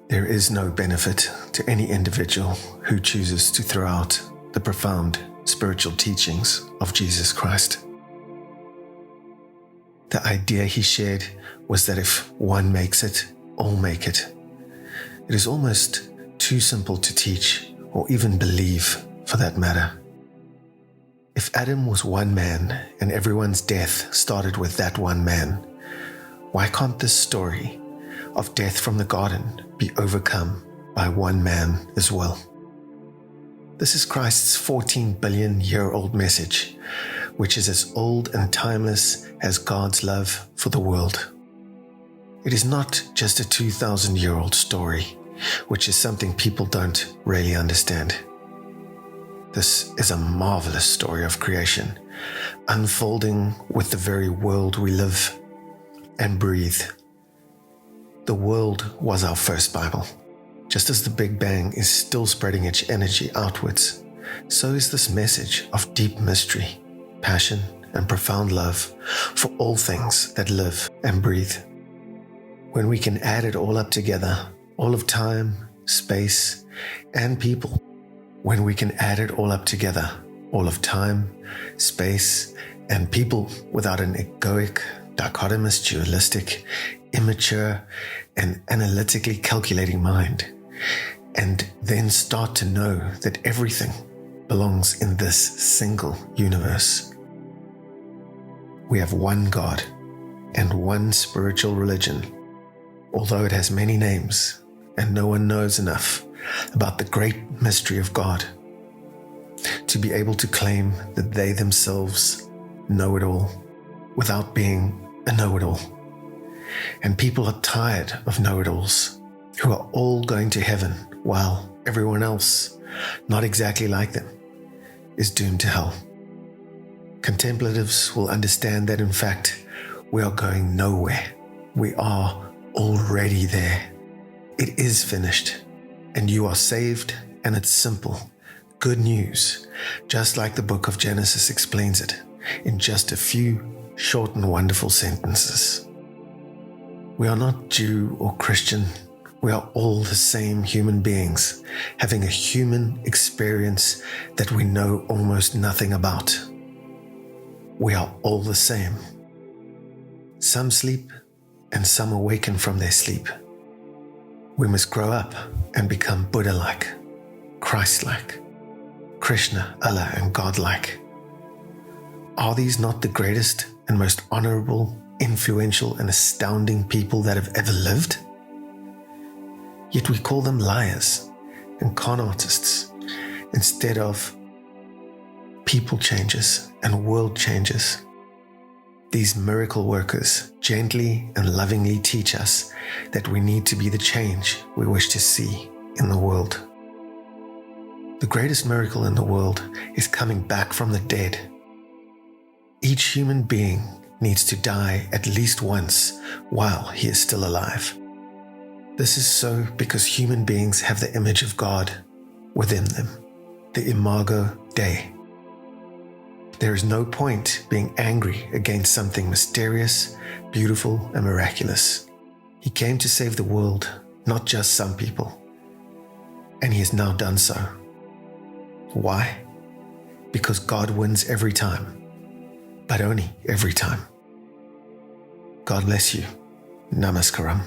There is no benefit to any individual who chooses to throw out the profound spiritual teachings of Jesus Christ. The idea he shared was that if one makes it, all make it. It is almost too simple to teach or even believe, for that matter. If Adam was one man and everyone's death started with that one man, why can't this story of death from the garden be overcome by one man as well? This is Christ's 14 billion-year-old message, which is as old and timeless as God's love for the world. It is not just a 2,000-year-old story, which is something people don't really understand. This is a marvelous story of creation, unfolding with the very world we live and breathe. The world was our first Bible. Just as the Big Bang is still spreading its energy outwards, so is this message of deep mystery, passion, and profound love for all things that live and breathe. When we can add it all up together, all of time, space, and people, when we can add it all up together, all of time, space, and people without an egoic, dichotomous, dualistic, immature, and analytically calculating mind, and then start to know that everything belongs in this single universe. We have one God and one spiritual religion, although it has many names and no one knows enough about the great mystery of God to be able to claim that they themselves know it all without being a know-it-all. And people are tired of know-it-alls who are all going to heaven while everyone else, not exactly like them, is doomed to hell. Contemplatives will understand that in fact we are going nowhere. We are already there. It is finished. And you are saved, and it's simple. Good news, just like the book of Genesis explains it, in just a few short and wonderful sentences. We are not Jew or Christian. We are all the same human beings, having a human experience that we know almost nothing about. We are all the same. Some sleep, and some awaken from their sleep. We must grow up and become Buddha-like, Christ-like, Krishna, Allah, and God-like. Are these not the greatest and most honorable, influential, and astounding people that have ever lived? Yet we call them liars and con artists instead of people changers and world changers. These miracle workers gently and lovingly teach us that we need to be the change we wish to see in the world. The greatest miracle in the world is coming back from the dead. Each human being needs to die at least once while he is still alive. This is so because human beings have the image of God within them, the imago Dei. There is no point being angry against something mysterious, beautiful, and miraculous. He came to save the world, not just some people. And he has now done so. Why? Because God wins every time, but only every time. God bless you. Namaskaram.